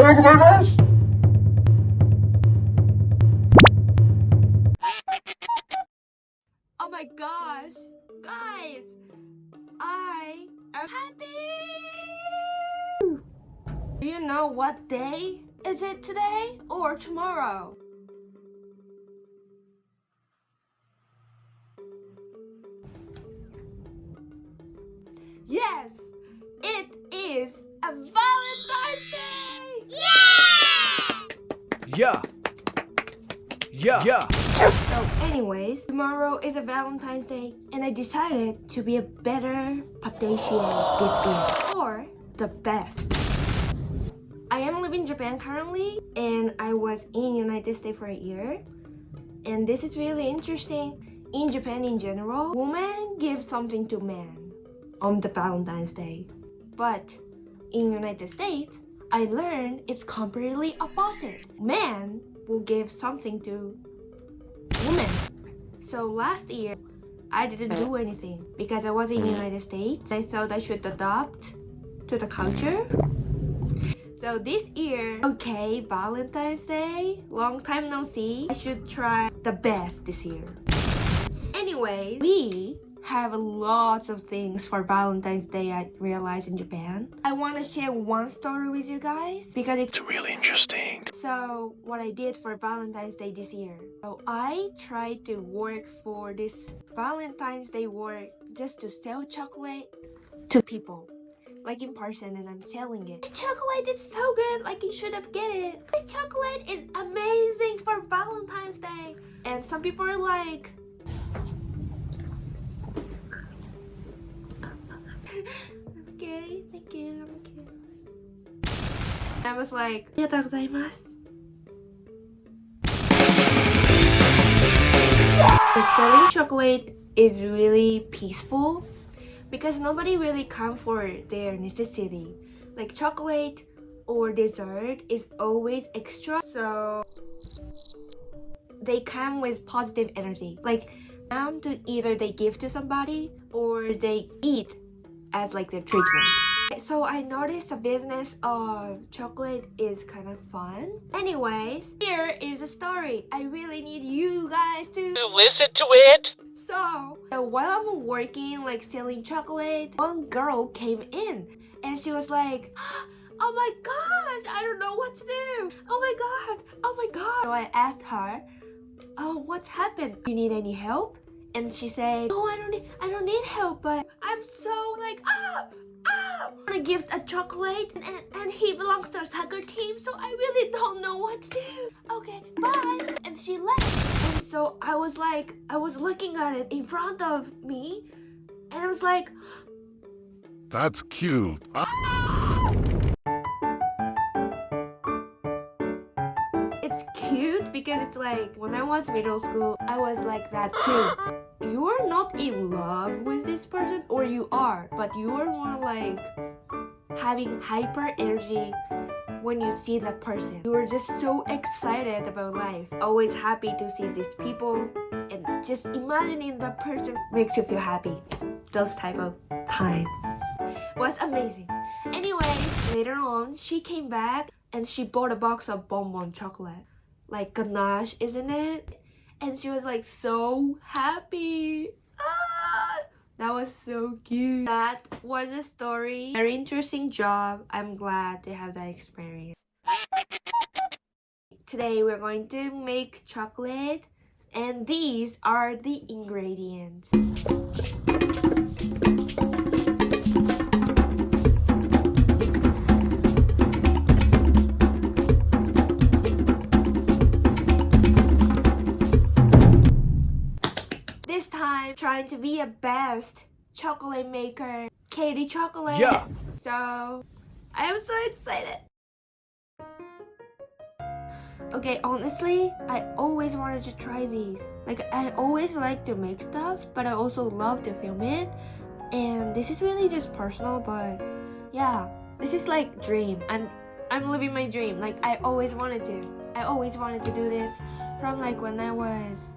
Oh my gosh, guys, I am happy! Do you know what day? Is it today or tomorrow? Yes, it is a Valentine's Day! Yeah. So anyways, tomorrow is a Valentine's Day and I decided to be a better pâtissière this year. Or the best. I am living in Japan currently and I was in United States for a year. And this is really interesting. In Japan in general, women give something to men on the Valentine's Day. But in United States, I learned it's completely opposite. Men will give something to women. So last year, I didn't do anything because I was in the United States. I thought I should adapt to the culture. So this year, okay, Valentine's Day, long time no see. I should try the best this year. Anyway, we have lots of things for Valentine's Day I realized in Japan. I want to share one story with you guys because it's Really interesting. so what I did for Valentine's Day this year. So I tried to work for this Valentine's Day work just to sell chocolate to people. Like in person, and I'm selling it. This chocolate is so good, like you should have get it. This chocolate is amazing for Valentine's Day. And some people are like, okay, thank you, I'm okay. I was like, ありがとうございます. The selling chocolate is really peaceful because nobody really come for their necessity. Like chocolate or dessert is always extra, so they come with positive energy. Like to either they give to somebody or they eat as like their treatment. So I noticed the business of chocolate is kind of fun. Anyways, here is a story. I really need you guys to Listen to it. So while I'm working like selling chocolate, one girl came in and she was like, oh my gosh, I don't know what to do. Oh my god. So I asked her, oh, what's happened? Do you need any help? And she said, no, I don't need help, but I'm so like, I want to give a chocolate and he belongs to our soccer team, so I really don't know what to do. Okay, bye. And she left. And so I was looking at it in front of me and I was like, That's cute. it's cute because it's like when I was middle school, I was like that too. You are not in love with this person, or you are, but you are more like having hyper energy when you see that person. You are just so excited about life, always happy to see these people, and just imagining that person makes you feel happy. Those type of time was amazing. Anyway, later on, she came back and she bought a box of bonbon chocolate, like ganache, isn't it? And she was like so happy. That was so cute. That was a story. Very interesting job. I'm glad to have that experience. Today we're going to make chocolate and these are the ingredients. This time, trying to be a best chocolate maker, Katie Chocolate. Yeah. So, I am so excited. Okay, honestly, I always wanted to try these. Like, I always like to make stuff, but I also love to film it. And this is really just personal, but yeah, this is like dream. I'm living my dream. Like, I always wanted to do this from like when I was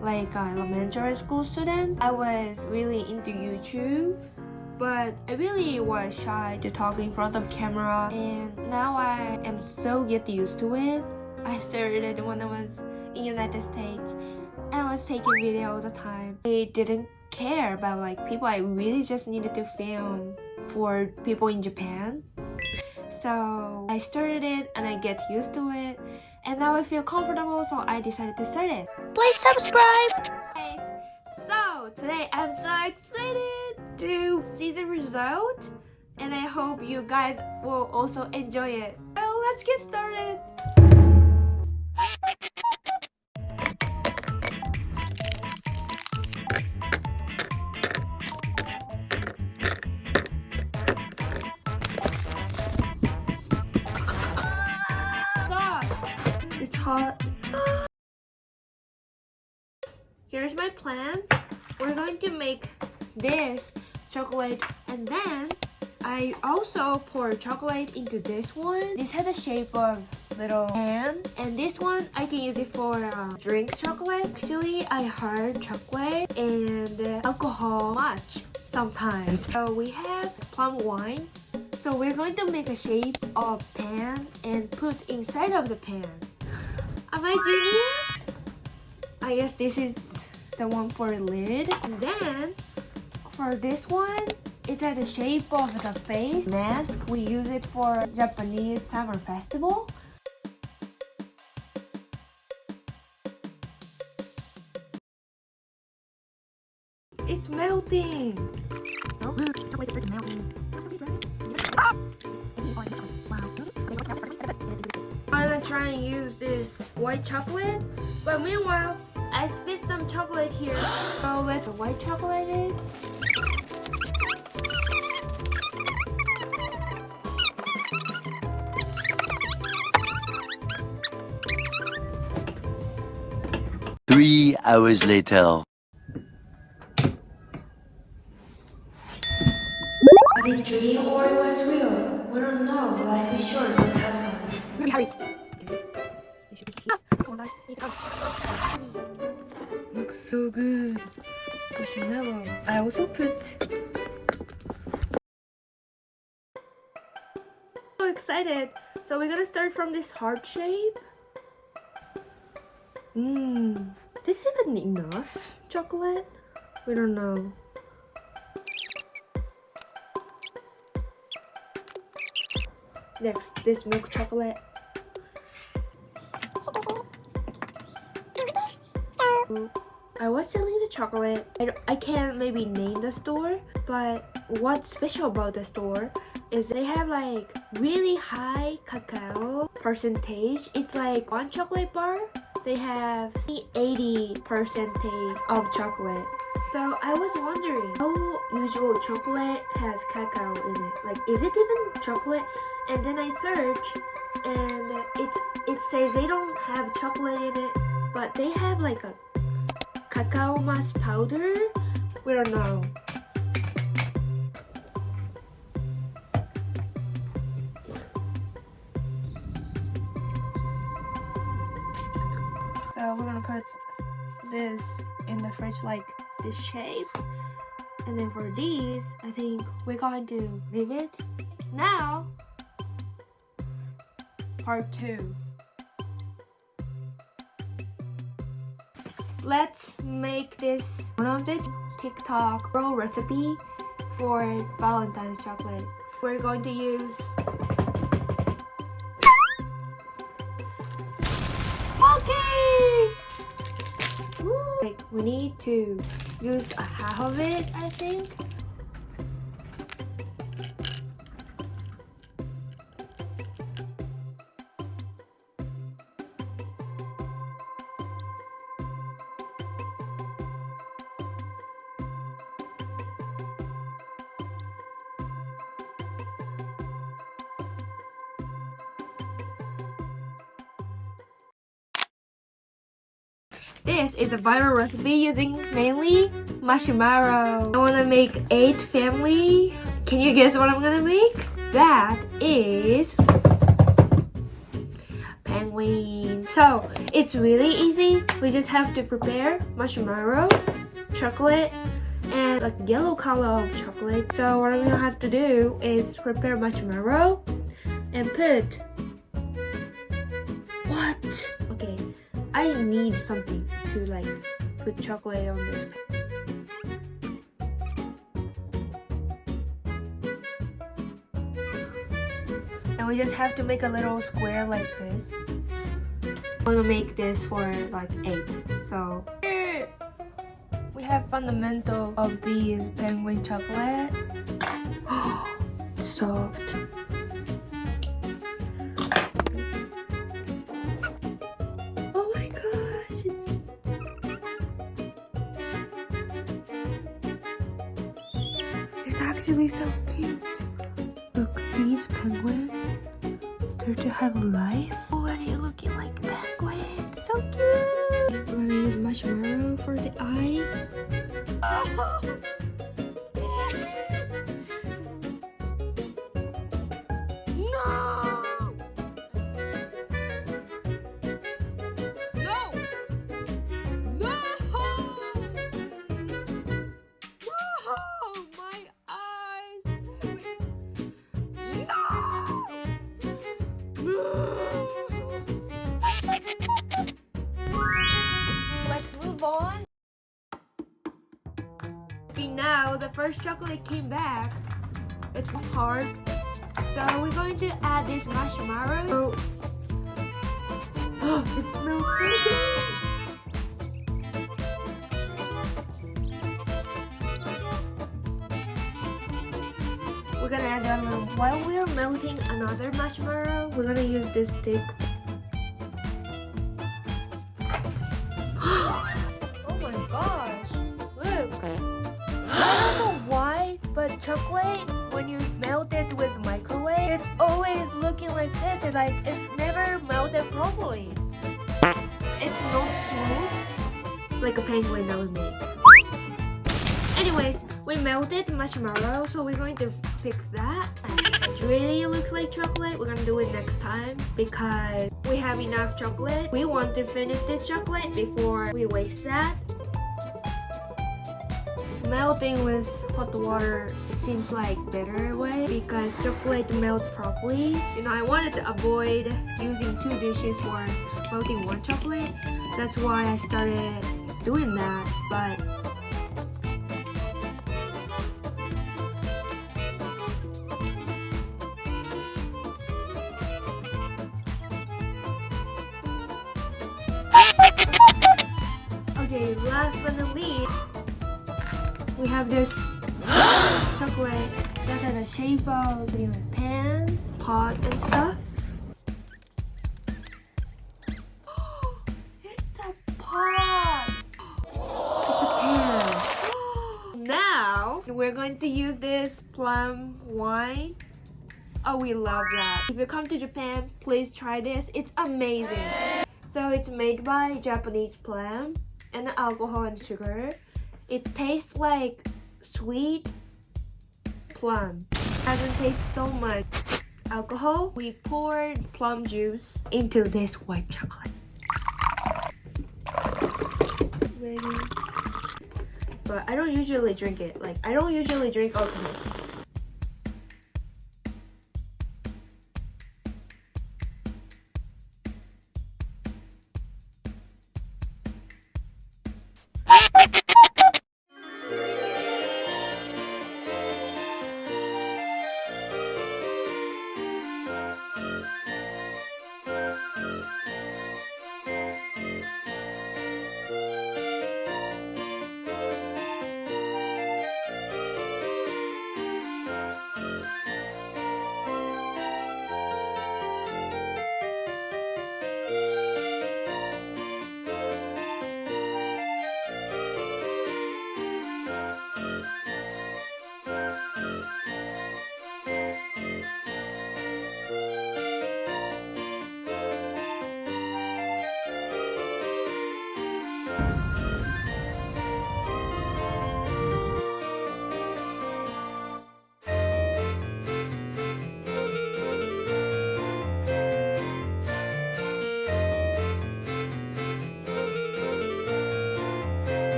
like an elementary school student. I was really into YouTube but I really was shy to talk in front of camera, and now I am so get used to it. I started when I was in United States and I was taking video all the time. I didn't care about like people. I really just needed to film for people in Japan. So I started it and I get used to it, and now I feel comfortable, so I decided to start it. Please subscribe. Guys, so today I'm so excited to see the result, and I hope you guys will also enjoy it. So let's get started. It's hot. Here's my plan. We're going to make this chocolate, and then I also pour chocolate into this one. This has a shape of little pan, and this one I can use it for drink chocolate. Actually, I heard chocolate and alcohol much sometimes. So we have plum wine. So we're going to make a shape of pan and put inside of the pan. Am I genius? I guess this is the one for lid. And then for this one, it has the shape of the face mask. We use it for Japanese summer festival. It's melting. I'm gonna try and use this white chocolate, but meanwhile, I spit some chocolate here. So let the white chocolate in. Three hours later. Was it a dream or it was real? We don't know. Life is short. Let's have fun. We're gonna be hurry. Looks so good. Marshmallow. I also put. So excited. So we're gonna start from this heart shape. This isn't enough chocolate. We don't know. Next, this milk chocolate. I was selling the chocolate. I can't maybe name the store, but what's special about the store is they have like really high cacao percentage. It's like one chocolate bar. They have 80% of chocolate. So I was wondering how usual chocolate has cacao in it. Like, is it even chocolate? And then I search, and it says they don't have chocolate in it, but they have like a cacao mass powder. We don't know. So we're gonna put this in the fridge like this shape, and then for these, I think we're going to leave it. Now, part 2. Let's make this one of the TikTok roll recipe for Valentine's chocolate. We're going to use like, we need to use a half of it, I think. This is a viral recipe using mainly marshmallow. I want to make 8 family. Can you guess what I'm gonna make? That is penguin. So it's really easy. We just have to prepare marshmallow, chocolate, and like yellow color of chocolate. So what I'm gonna have to do is prepare marshmallow and put what? Okay, I need something to like put chocolate on this. And we just have to make a little square like this. I'm gonna make this for like 8. So here we have fundamental of these penguin chocolate. Soft. Oh my gosh, it's actually so cute. Look, these penguins start to have life. Oh, and you're looking like penguins. So cute. We're gonna use marshmallow for the eye. Let's move on. Okay, now the first chocolate came back. It's hard. So we're going to add this marshmallow. Oh, it smells so good. We're gonna add that one. While we're melting another marshmallow, we're gonna use this stick. Oh my gosh, look. I don't know why, but chocolate, when you melt it with microwave, it's always looking like this. It's never melted properly. It's not smooth, like a penguin that was made. Anyways, we melted marshmallow, so we're going to fix that. It really looks like chocolate. We're gonna do it next time because we have enough chocolate. We want to finish this chocolate before we waste that. Melting with hot water seems like better way because chocolate melt properly. You know, I wanted to avoid using 2 dishes for melting 1 chocolate. That's why I started doing that, but okay, last but not least, we have this chocolate that has a shape of pan, pot, and stuff. It's a pot! It's a pan. Now, we're going to use this plum wine. Oh, we love that. If you come to Japan, please try this. It's amazing. So it's made by Japanese plum and alcohol and sugar. It tastes like sweet plum. It doesn't taste so much alcohol. We poured plum juice into this white chocolate. Ready? But I don't usually drink it. Like, I don't usually drink alcohol.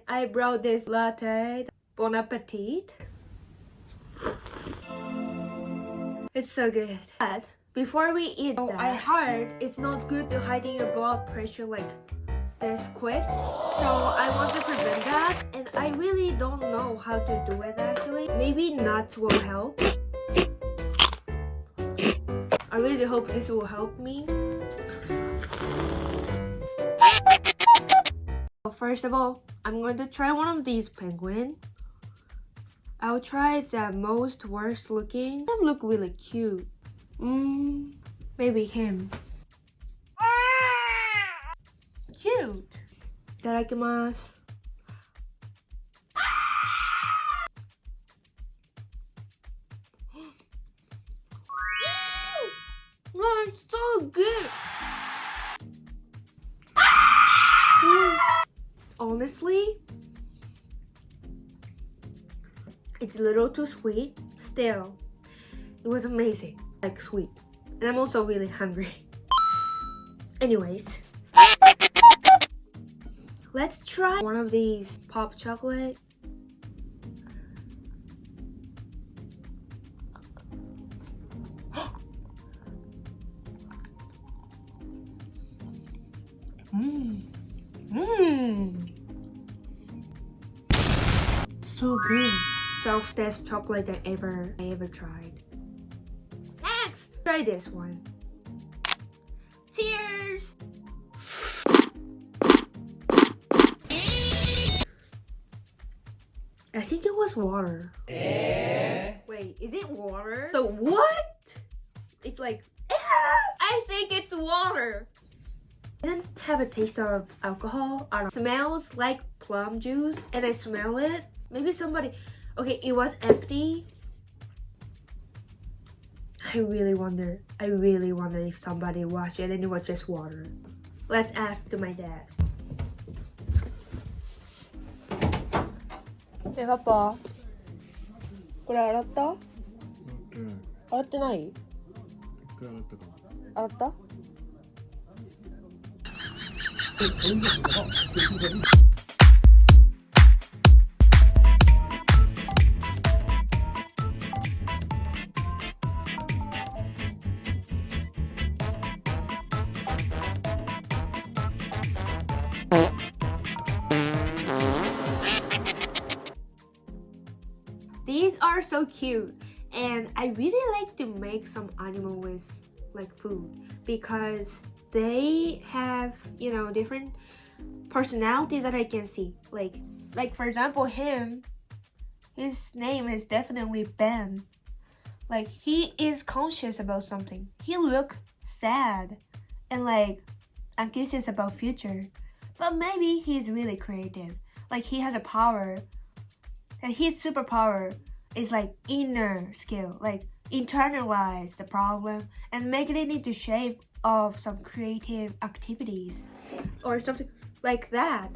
I brought this latte. Bon appetit. It's so good. But before we eat that, I heard it's not good to hiding your blood pressure like this quick. So I want to prevent that, and I really don't know how to do it actually. Maybe nuts will help. I really hope this will help me. First of all, I'm going to try one of these penguin. I'll try the most worst looking. They look really cute. Maybe him. Cute. Itadakimasu. Oh, it's so good. Honestly, it's a little too sweet. Still, it was amazing. Like sweet. And I'm also really hungry. Anyways, let's try one of these pop chocolate. So good. Softest chocolate I ever tried. Next, try this one. Cheers! I think it was water. Wait, is it water? So what? It's like, I think it's water. I didn't have a taste of alcohol. I don't know. Smells like plum juice, and I smell it. Maybe somebody, okay, it was empty. I really wonder if somebody watched it and it was just water. Let's ask my dad. 네, 아빠. 그래, 알았다? 알았대, 나이? 알았다? These are so cute, and I really like to make some animal with like food because they have, you know, different personalities that I can see. Like for example, his name is definitely Ben. Like he is conscious about something. He look sad and like anxious about future, but maybe he's really creative. Like he has a power. And his superpower is like inner skill, like internalize the problem and make it into shape of some creative activities or something like that.